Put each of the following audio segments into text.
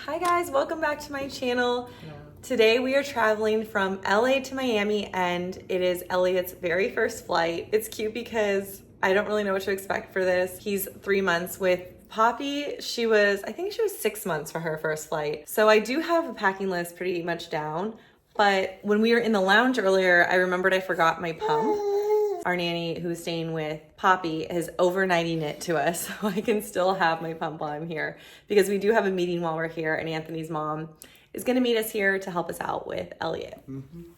Hi guys, welcome back to my channel. Today we are traveling from LA to Miami and it is Elliott's very first flight. It's cute because I don't really know what to expect for this. He's 3 months with Poppy. I think she was 6 months for her first flight. So I do have a packing list pretty much down, but when we were in the lounge earlier, I remembered I forgot my pump. Our nanny who's staying with Poppy is overnighting it to us so I can still have my pump while I'm here because we do have a meeting while we're here and Anthony's mom is gonna meet us here to help us out with Elliott.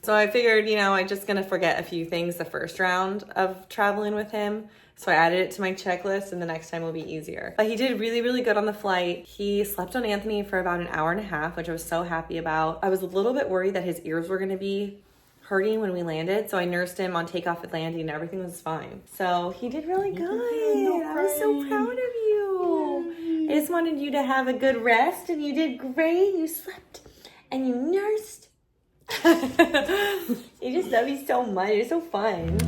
So I figured, I'm just gonna forget a few things the first round of traveling with him. So I added it to my checklist and the next time will be easier. But he did really, really good on the flight. He slept on Anthony for about an hour and a half, which I was so happy about. I was a little bit worried that his ears were gonna be hurting when we landed, so I nursed him on takeoff and landing and everything was fine. So he did really good. I was so proud of you. I just wanted you to have a good rest and you did great. You slept and you nursed. You just love you so much. It's so fun.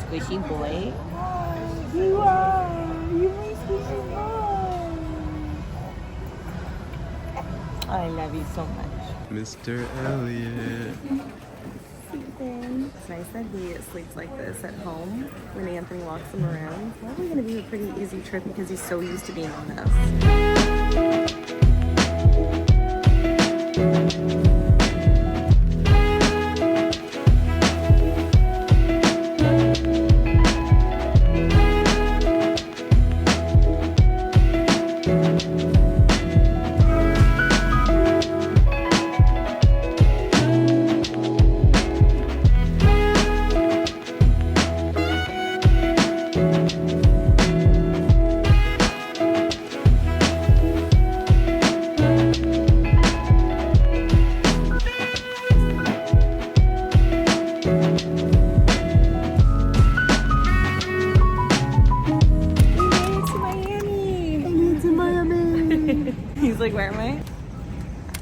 Squishy boy. You are. You're my squishy boy. I love you so much. Mr. Elliott. It's nice that he sleeps like this at home when Anthony walks him around. It's probably going to be a pretty easy trip because he's so used to being on this. He's like, where am I?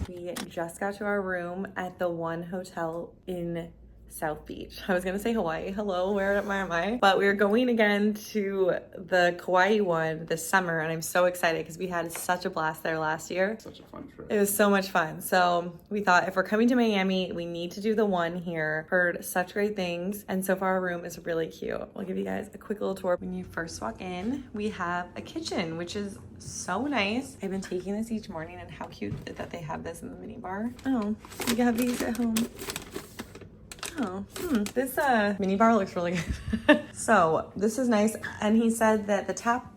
We just got to our room at the one hotel in South Beach. I was gonna say Hawaii. Hello, where am I? But we're going again to the Kauai one this summer and I'm so excited because we had such a blast there last year. Such a fun trip. It was so much fun. So we thought if we're coming to Miami, we need to do the one here. Heard such great things. And so far our room is really cute. I'll give you guys a quick little tour. When you first walk in, we have a kitchen, which is so nice. I've been taking this each morning and how cute that they have this in the mini bar. Oh, you have these at home. Oh, this mini bar looks really good. So this is nice. And he said that the tap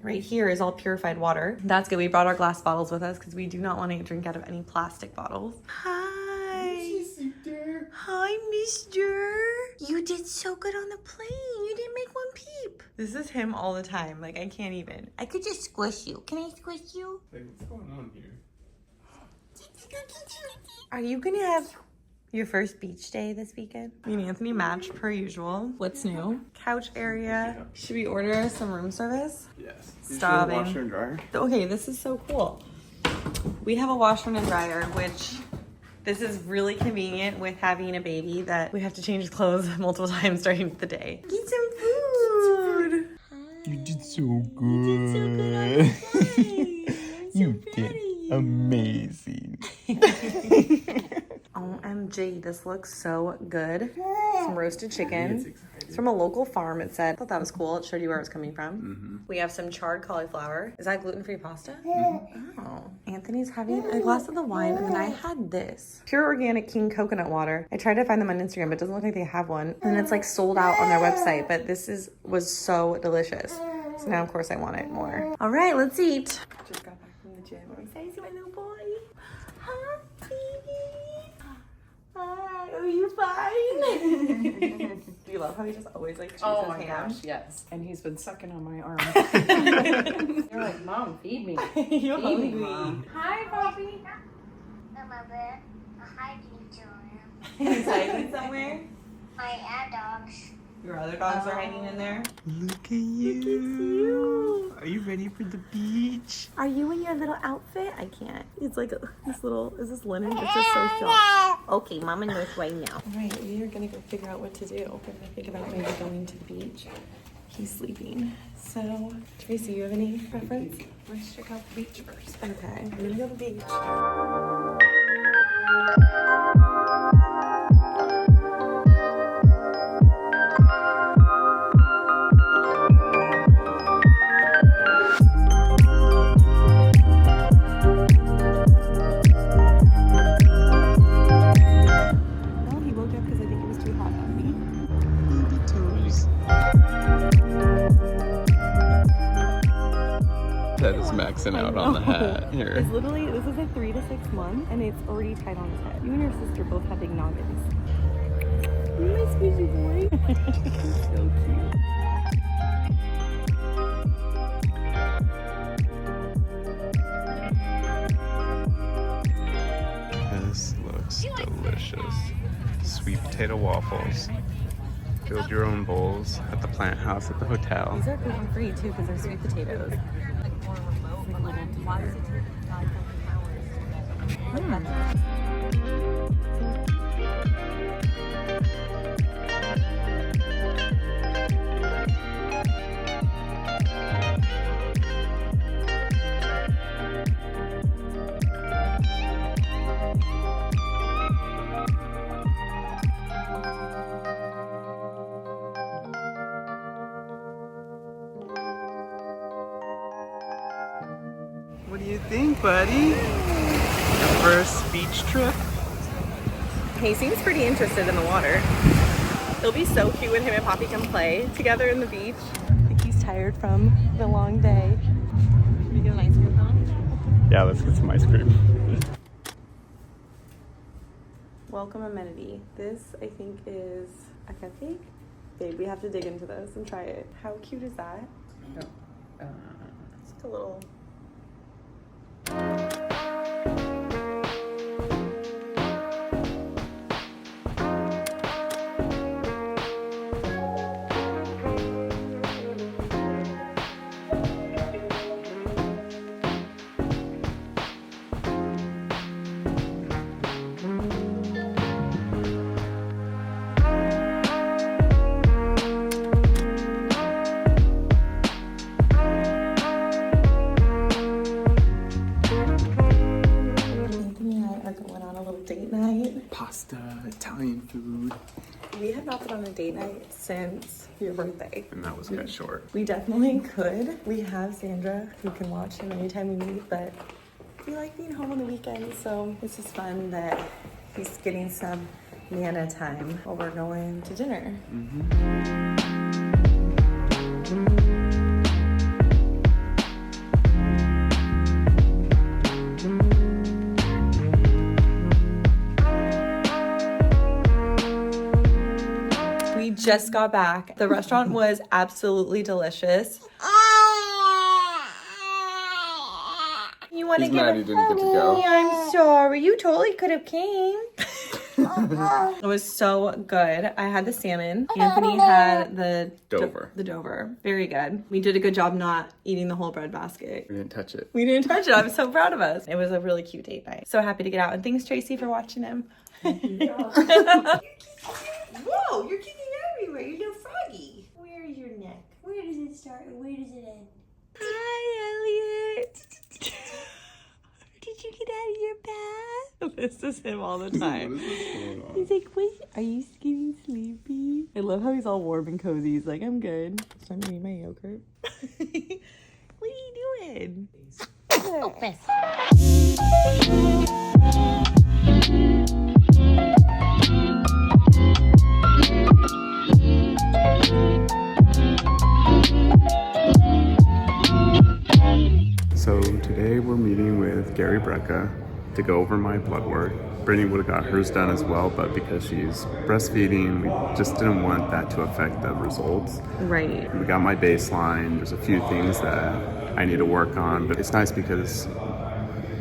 right here is all purified water. That's good. We brought our glass bottles with us because we do not want to drink out of any plastic bottles. Hi. Hi, mister. You did so good on the plane. You didn't make one peep. This is him all the time. Like, I can't even. I could just squish you. Can I squish you? Like, what's going on here? Are you gonna have your first beach day this weekend? Me and Anthony matched per usual. What's new? Couch area. Yeah. Should we order some room service? Yes. Starving. Washer and dryer? Okay, this is so cool. We have a washer and dryer, which this is really convenient with having a baby that we have to change clothes multiple times during the day. Get some food. You did so good. You did so good on the flight. You did amazing. OMG, this looks so good. Some roasted chicken. It's from a local farm, it said. I thought that was cool. It showed you where it was coming from. We have some charred cauliflower. Is that gluten-free pasta? Oh. Anthony's having a glass of the wine, and then I had this. Pure organic king coconut water. I tried to find them on Instagram, but it doesn't look like they have one. And it's like sold out on their website, but this was so delicious. So now, of course, I want it more. All right, let's eat. Just got back from the gym. I'm excited to see my little boy. Hi, baby. Hi, are you fine? Do you love how he just always like chews his hand? Gosh, yes. And he's been sucking on my arm. You're like, Mom, feed me. You're feed me, hungry. Mom. Hi, Poppy. Hi, Teacher. He's hiding somewhere. My dogs. Your other dogs are hiding in there. Look at you. Are you ready for the beach? Are you in your little outfit? I can't. It's like this little, is this linen? It's just so soft. Okay, Mama knows right now. All right, we are gonna go figure out what to do. We're gonna think about maybe going to the beach. He's sleeping. So, Tracy, you have any preference? Let's check out the beach first. Okay, we're gonna go to the beach. Well, he woke up because I think it was too hot on me. Baby toes. That is maxing out on the hat here. It's literally, this is like 3 to 6 months, and it's already tied on his head. You and your sister both have big noggins. My squishy boy. So cute. This looks delicious. Sweet potato waffles. Build your own bowls at the plant house at the hotel. These are gluten-free too because they're sweet potatoes. What do you think, buddy? Your first beach trip? He seems pretty interested in the water. It'll be so cute when him and Poppy can play together in the beach. I think he's tired from the long day. Should we get an ice cream cone? Yeah, let's get some ice cream. Welcome amenity. This, I think, is a cupcake. Babe, we have to dig into this and try it. How cute is that? It's like a little... Pasta, Italian food. We have not been on a date night since your birthday. And that was cut short. We definitely could. We have Sandra who can watch him anytime we meet, but we like being home on the weekends, so it's just fun that he's getting some Nana time while we're going to dinner. We just got back. The restaurant was absolutely delicious. You want to He's give mad a he didn't get to go. I'm sorry. You totally could have came. It was so good. I had the salmon. Anthony had the Dover. The Dover. Very good. We did a good job not eating the whole bread basket. We didn't touch it. We didn't touch it. I'm so proud of us. It was a really cute date night. So happy to get out. And thanks, Tracy, for watching him. Whoa, you're kicking everywhere. You're no froggy. Where is your neck? Where does it start and where does it end? Hi, Elliott. Did you get out of your bath? This is him all the time. He's like, wait, are you getting sleepy? I love how he's all warm and cozy. He's like, I'm good. So I'm eating my yogurt. What are you doing? Opus. So today we're meeting with Gary Brecka to go over my blood work. Brittany would have got hers done as well, but because she's breastfeeding, we just didn't want that to affect the results. Right. We got my baseline. There's a few things that I need to work on, but it's nice because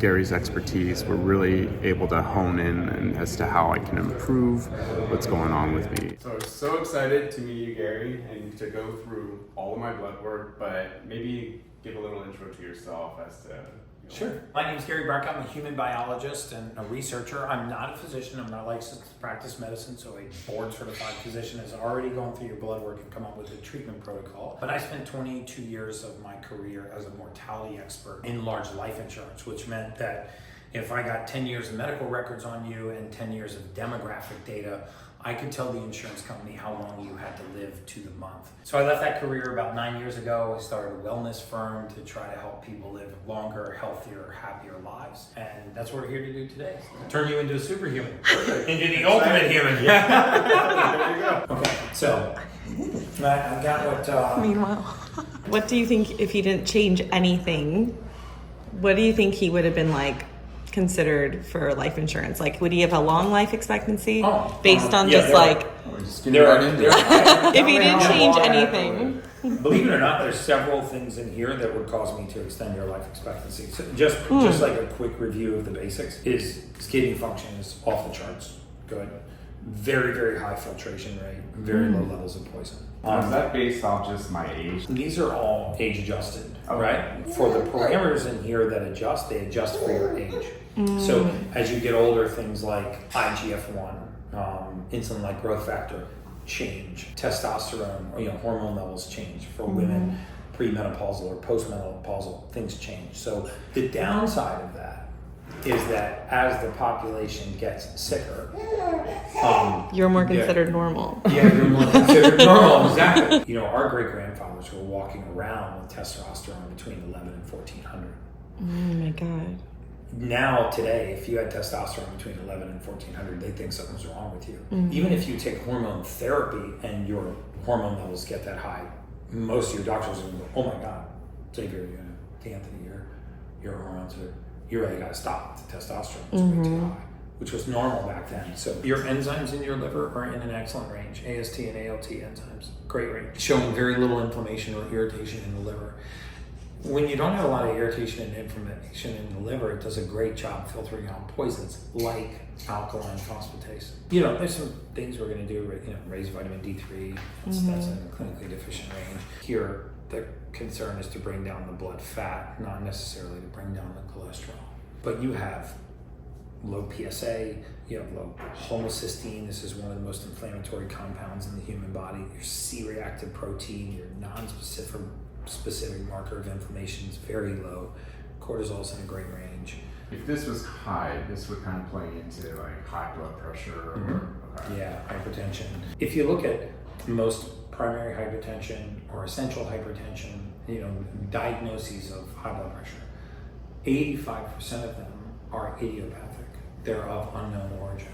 Gary's expertise, we're really able to hone in as to how I can improve what's going on with me. So I'm so excited to meet you, Gary, and to go through all of my blood work, but maybe give a little intro to yourself as to... Sure. My name is Gary Brecka. I'm a human biologist and a researcher. I'm not a physician. I'm not licensed to practice medicine, so a board-certified physician has already gone through your blood work and come up with a treatment protocol. But I spent 22 years of my career as a mortality expert in large life insurance, which meant that if I got 10 years of medical records on you and 10 years of demographic data, I could tell the insurance company how long you had to live to the month. So I left that career about 9 years ago. I started a wellness firm to try to help people live longer, healthier, happier lives. And that's what we're here to do today. Turn you into a superhuman. Into the ultimate human. There you go. Okay, so I got what... Meanwhile, what do you think if he didn't change anything? What do you think he would have been like considered for life insurance? Like, would he have a long life expectancy based on yeah, just like Just There are, if he didn't change anything? Believe it or not, there's several things in here that would cause me to extend your life expectancy. So just like a quick review of the basics is kidney function is off the charts. Good. Very, very high filtration rate, very low levels of poison. Is that based off just my age? These are all age adjusted, right? For the parameters in here that adjust, they adjust for your age. So as you get older, things like IGF-1, insulin-like growth factor change, testosterone, or hormone levels change for women, premenopausal or postmenopausal, things change. So the downside of that is that as the population gets sicker, You're more considered normal. yeah, you're more considered normal, exactly. Our great-grandfathers were walking around with testosterone between 11 and 1400. Oh my God. Now, today, if you had testosterone between 11 and 1400, they think something's wrong with you. Even if you take hormone therapy and your hormone levels get that high, most of your doctors are going to go, oh my God, Xavier, Anthony, your hormones are, you really got to stop the testosterone. It's way too high, which was normal back then. So your enzymes in your liver are in an excellent range. AST and ALT enzymes, great range. Showing very little inflammation or irritation in the liver. When you don't have a lot of irritation and inflammation in the liver, it does a great job filtering out poisons like alkaline phosphatase. There's some things we're going to do, raise vitamin D3, that's in a clinically deficient range. Here, the concern is to bring down the blood fat, not necessarily to bring down the cholesterol. But you have low PSA, you have low homocysteine. This is one of the most inflammatory compounds in the human body. Your C-reactive protein, your non-specific marker of inflammation is very low. Cortisol's in a great range. If this was high, this would kind of play into like high blood pressure Yeah, hypertension. If you look at most primary hypertension or essential hypertension, diagnoses of high blood pressure, 85% of them are idiopathic. They're of unknown origin.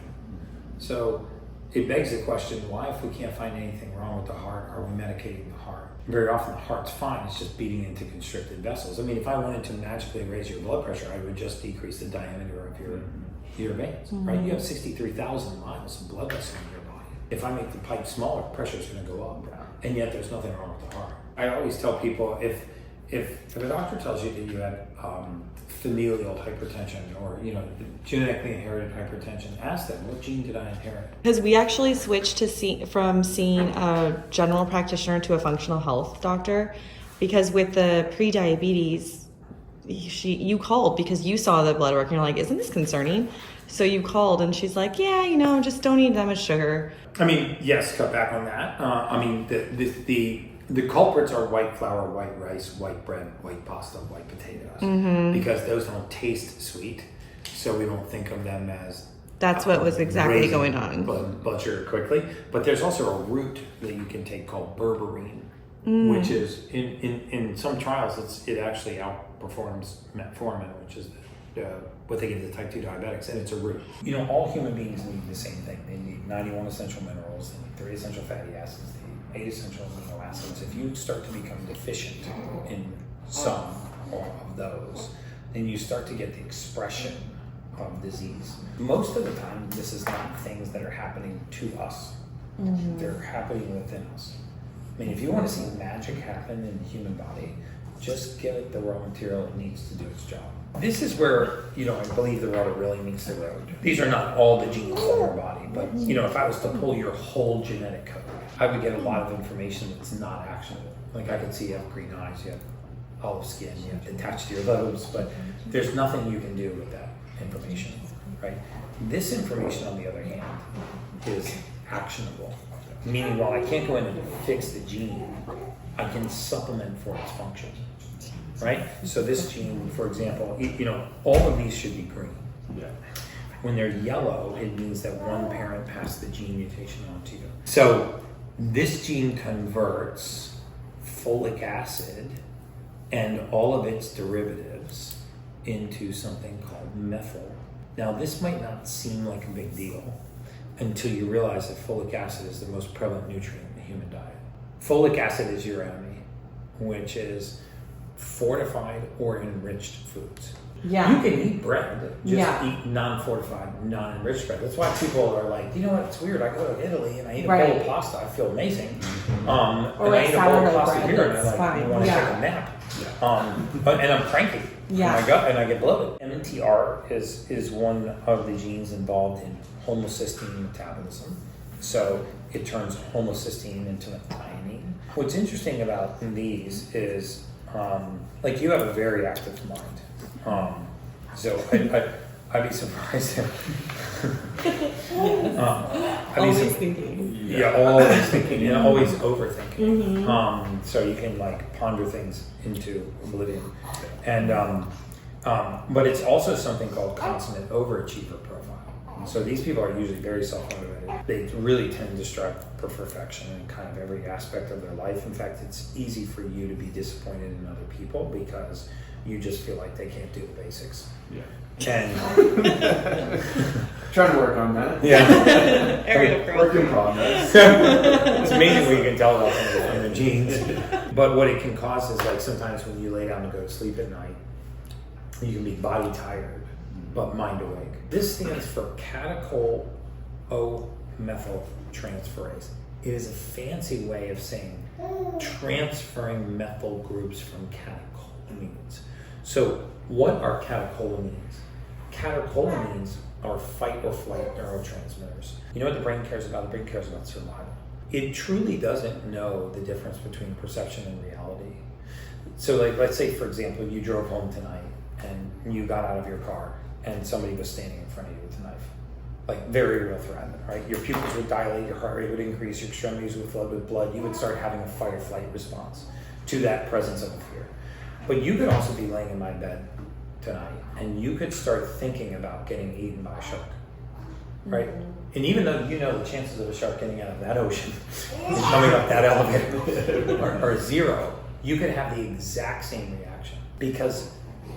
So it begs the question, why, if we can't find anything wrong with the heart, are we medicating the heart? Very often the heart's fine, it's just beating into constricted vessels. I mean, if I wanted to magically raise your blood pressure, I would just decrease the diameter of your veins, right? You have 63,000 miles of blood vessels in your body. If I make the pipe smaller, pressure's gonna go up, and yet there's nothing wrong with the heart. I always tell people, if a doctor tells you that you have familial hypertension or genetically inherited hypertension, ask them, what gene did I inherit? Because we actually switched from seeing a general practitioner to a functional health doctor, because with the pre-diabetes, you called because you saw the blood work and you're like, isn't this concerning? So you called and she's like, yeah, just don't eat that much sugar. I mean, yes, cut back on that. The culprits are white flour, white rice, white bread, white pasta, white potatoes, because those don't taste sweet, so we don't think of them as... That's what was exactly going on. Blood sugar quickly. But there's also a root that you can take called berberine, which is, in some trials, it actually outperforms metformin, which is what they give to type 2 diabetics, and it's a root. All human beings need the same thing. They need 91 essential minerals, they need 3 essential fatty acids, they need 8 essential amino acids. If you start to become deficient in some of those, then you start to get the expression of disease. Most of the time, this is not things that are happening to us. They're happening within us. I mean, if you want to see magic happen in the human body, just give it the raw material it needs to do its job. This is where, I believe the rubber really meets the road. These are not all the genes in your body, but, if I was to pull your whole genetic code, I would get a lot of information that's not actionable. Like I could see you have green eyes, you have olive skin, you have attached to your lobes, but there's nothing you can do with that information, right? This information, on the other hand, is actionable. Meaning, while I can't go in and fix the gene, I can supplement for its function. Right? So this gene, for example, all of these should be green. Yeah. When they're yellow, it means that one parent passed the gene mutation on to you. So this gene converts folic acid and all of its derivatives into something called methyl. Now, this might not seem like a big deal until you realize that folic acid is the most prevalent nutrient in the human diet. Folic acid is your enemy, which is fortified or enriched foods. Yeah. You can eat bread, just eat non-fortified, non-enriched bread. That's why people are like, you know what, it's weird, I go to Italy and I eat a bowl of pasta, I feel amazing. Or and I eat a bowl of pasta bread, here and that's I want to take a nap. And I'm cranky. Yeah. And I get bloated. MTR is one of the genes involved in homocysteine metabolism. So it turns homocysteine into methionine. What's interesting about these is like you have a very active mind. So I'd be surprised if Always thinking. Yeah, always thinking and always overthinking. So you can like ponder things into oblivion. And but it's also something called consummate overachiever profile. So these people are usually very self-motivated. They really tend to strive for perfection in kind of every aspect of their life. In fact, it's easy for you to be disappointed in other people because you just feel like they can't do the basics. Yeah. And Trying to work on that. yeah, Work in progress. it's amazing what you can tell about someone in their genes. But what it can cause is like sometimes when you lay down to go to sleep at night, you can be body tired, but mind awake. This stands for catechol O-methyltransferase. It is a fancy way of saying transferring methyl groups from catecholamines. So what are catecholamines? Catecholamines are fight or flight neurotransmitters. You know what the brain cares about? The brain cares about survival. It truly doesn't know the difference between perception and reality. So like, let's say, for example, you drove home tonight and you got out of your car and somebody was standing in front of you with a knife. Like very real threat, right? Your pupils would dilate, your heart rate would increase, your extremities would flood with blood. You would start having a fight or flight response to that presence of a fear. But you could also be laying in my bed tonight and you could start thinking about getting eaten by a shark, right? And even though you know the chances of a shark getting out of that ocean and coming up that elevator are zero, you could have the exact same reaction because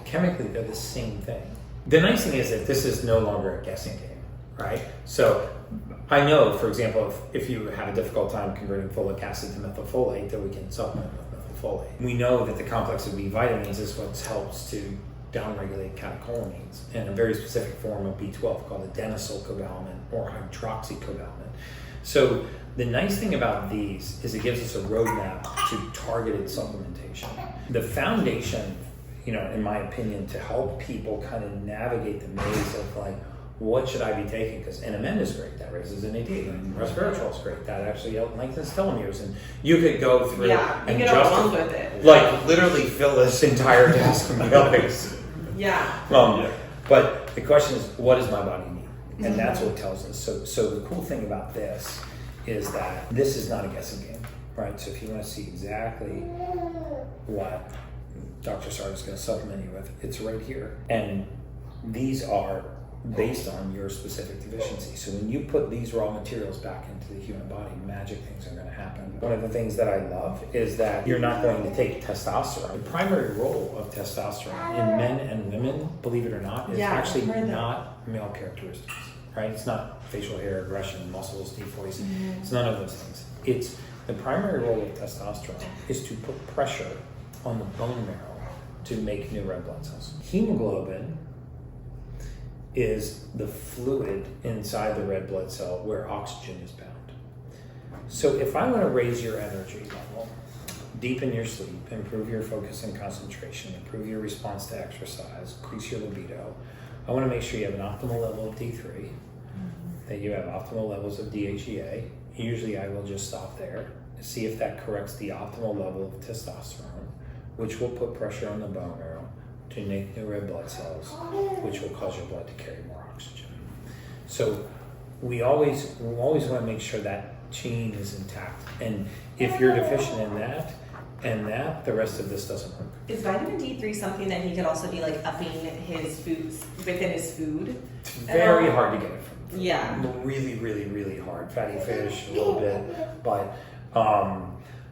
chemically they're the same thing. The nice thing is that this is no longer a guessing game, right? So I know, for example, if you have a difficult time converting folic acid to methylfolate, that we can supplement with methylfolate. We know that the complex of B vitamins is what helps to downregulate catecholamines and a very specific form of B12 called adenosylcobalamin or hydroxycobalamin. So the nice thing about these is it gives us a roadmap to targeted supplementation. The foundation, in my opinion, to help people kind of navigate the maze of like, what should I be taking? Because NMN is great, that raises NAD, and resveratrol is great, that actually lengthens telomeres, and you could go through and get along with it. Like literally fill this entire desk from the others. But the question is, what does my body need? And that's what it tells us. So the cool thing about this is that this is not a guessing game, right? So if you want to see exactly what Dr. Sartre is going to supplement you with, it's right here. And these are based on your specific deficiency. So when you put these raw materials back into the human body, magic things are going to happen. One of the things that I love is that you're not going to take testosterone. The primary role of testosterone in men and women, believe it or not, is actually not male characteristics, right? It's not facial hair, aggression, muscles, deep voice. It's none of those things. The primary role of testosterone is to put pressure on the bone marrow to make new red blood cells. Hemoglobin is the fluid inside the red blood cell where oxygen is bound. So if I want to raise your energy level deepen your sleep, improve your focus and concentration, improve your response to exercise, increase your libido. I want to make sure you have an optimal level of D3, that you have optimal levels of DHEA. Usually I will just stop there to see if that corrects the optimal level of testosterone, which will put pressure on the bone marrow to make new red blood cells, which will cause your blood to carry more oxygen. So we always want to make sure that chain is intact. And if you're deficient in that and that, the rest of this doesn't work. Is vitamin D3 something that he could also be like upping his foods within his food? It's very hard to get it from food. Yeah. Really, really, really hard. Fatty fish, a little bit, but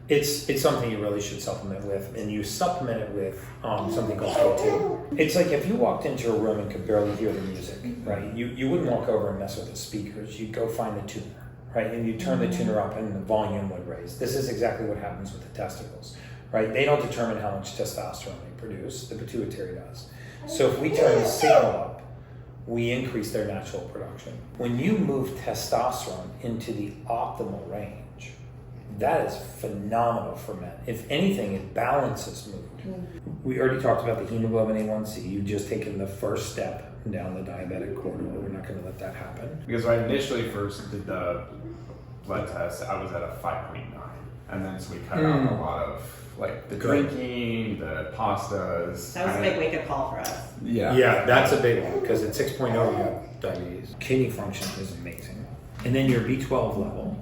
it's something you really should supplement with, and you supplement it with something called K2. It's like if you walked into a room and could barely hear the music, right? You wouldn't walk over and mess with the speakers. You'd go find the tuner, right? And you turn the tuner up and the volume would raise. This is exactly what happens with the testicles, right? They don't determine how much testosterone they produce. The pituitary does. So if we turn the signal up, we increase their natural production. When you move testosterone into the optimal range, that is phenomenal for men. If anything, it balances mood. We already talked about the hemoglobin A1C. You've just taken the first step down the diabetic corridor. We're not going to let that happen. Because when I initially first did the blood test, I was at a 5.9. And then so we cut out a lot of like the drinking, the pastas. That was a big wake-up call for us. Yeah. That's a big one because at 6.0 you have diabetes. Kidney function is amazing. And then your B12 level,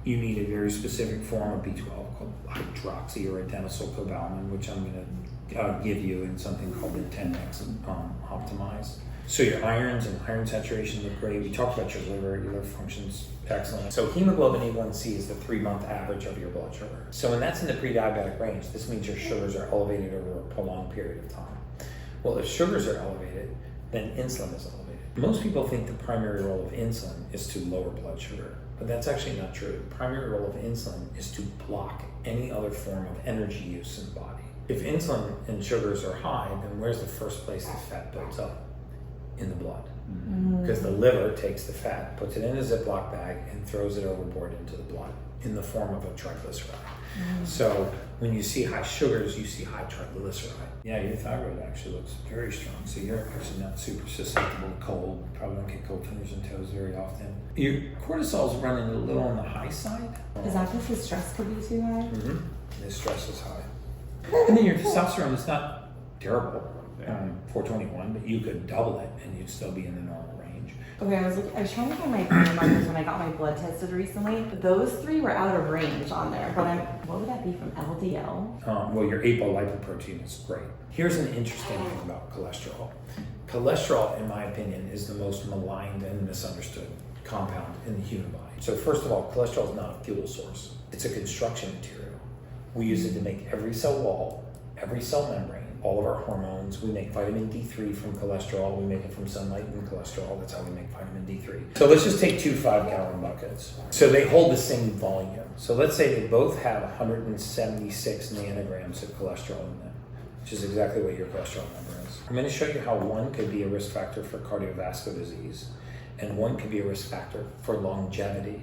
you need a very specific form of B12 called hydroxy or adenosylcobalamin, which I'm going to give you in something called the 10x optimized. So your irons and iron saturation look great. We talked about your liver functions excellent. So hemoglobin A1C is the 3-month average of your blood sugar. So when that's in the pre-diabetic range, this means your sugars are elevated over a prolonged period of time. Well, if sugars are elevated, then insulin is elevated. Most people think the primary role of insulin is to lower blood sugar, but that's actually not true. The primary role of insulin is to block any other form of energy use in the body. If insulin and sugars are high, then where's the first place that fat builds up? In the blood. Because the liver takes the fat, puts it in a Ziploc bag, and throws it overboard into the blood in the form of a triglyceride. So when you see high sugars, you see high triglyceride. Yeah, your thyroid actually looks very strong. So you're actually not super susceptible to cold. Probably don't get cold fingers and toes very often. Your cortisol's running a little on the high side. Is that because his stress could be too high? His stress is high. And then your testosterone is not terrible. 421, but you could double it and you'd still be in the normal range. Okay, I was trying to find my biomarkers when I got my blood tested recently. Those 3 were out of range on there, but what would that be from LDL? Well, your apolipoprotein is great. Here's an interesting thing about cholesterol. Cholesterol, in my opinion, is the most maligned and misunderstood compound in the human body. So first of all, cholesterol is not a fuel source. It's a construction material. We use it to make every cell wall, every cell membrane, all of our hormones. We make vitamin D3 from cholesterol. We make it from sunlight and cholesterol. That's how we make vitamin D3. So let's just take 2 5-gallon buckets. So they hold the same volume. So let's say they both have 176 nanograms of cholesterol in them, which is exactly what your cholesterol number is. I'm going to show you how one could be a risk factor for cardiovascular disease and one could be a risk factor for longevity,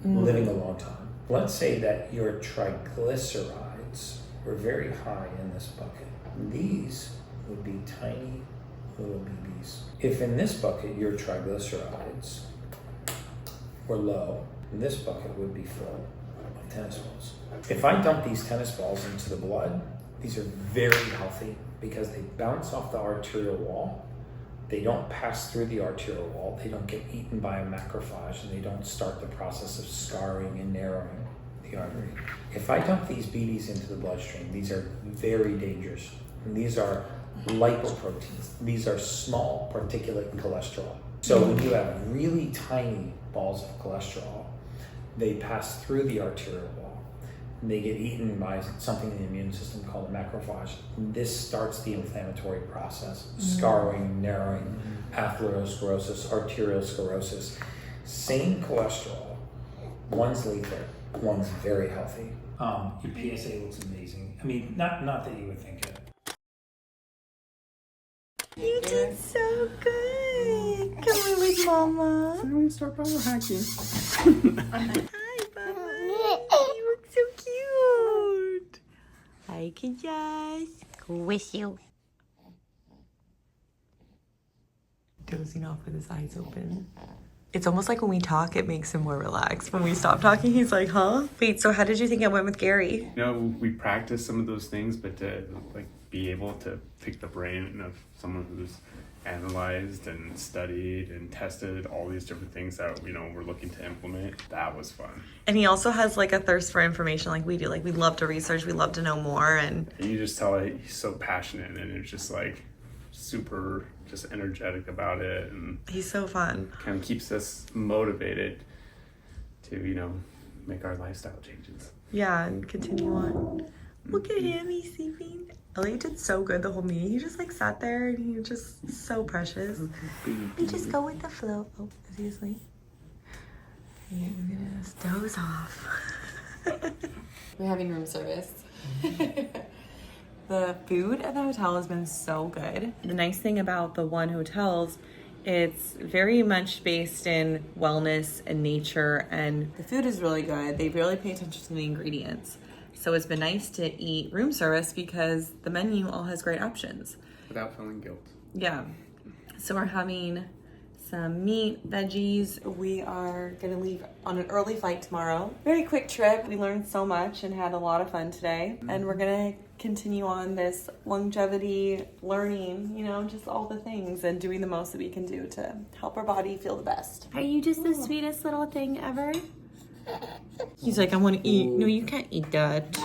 living a long time. Let's say that your triglycerides were very high in this bucket. These would be tiny little BBs. If in this bucket your triglycerides were low, this bucket would be full of tennis balls. If I dump these tennis balls into the blood, these are very healthy because they bounce off the arterial wall. They don't pass through the arterial wall. They don't get eaten by a macrophage, and they don't start the process of scarring and narrowing the artery. If I dump these BBs into the bloodstream, these are very dangerous. And these are lipoproteins. These are small particulate cholesterol. So when you have really tiny balls of cholesterol, they pass through the arterial wall. They get eaten by something in the immune system called a macrophage. This starts the inflammatory process, scarring, narrowing, atherosclerosis, arterial sclerosis. Same cholesterol. One's lethal, one's very healthy. Your PSA looks amazing. I mean, not that you would think it. You did so good. Come on with Mama. I'm going to start biohacking. Hi, Mama. You look so cute. I could just squish you. Dozing off with his eyes open. It's almost like when we talk, it makes him more relaxed. When we stop talking, he's like, huh? Wait, so how did you think it went with Gary? You know, we practiced some of those things, but to like be able to pick the brain of someone who's analyzed and studied and tested all these different things that, you know, we're looking to implement, that was fun. And he also has like a thirst for information like we do. Like we love to research, we love to know more. And you just tell it, he's so passionate and it's just like super just energetic about it, and he's so fun. Kind of keeps us motivated to, you know, make our lifestyle changes. Yeah, and continue on. Look at him, he's sleeping. Elliott did so good the whole meeting. He just like sat there and he was just so precious. We just go with the flow. Oh, is he asleep? We're gonna just doze off. We're having room service. The food at the hotel has been so good. The nice thing about the One hotels, it's very much based in wellness and nature, and the food is really good. They really pay attention to the ingredients. So it's been nice to eat room service because the menu all has great options. Without feeling guilt. Yeah. So we're having some meat, veggies. We are gonna leave on an early flight tomorrow. Very quick trip. We learned so much and had a lot of fun today. And we're gonna continue on this longevity learning, you know, just all the things and doing the most that we can do to help our body feel the best. Are you just the sweetest little thing ever? He's like, I wanna eat. No, you can't eat that.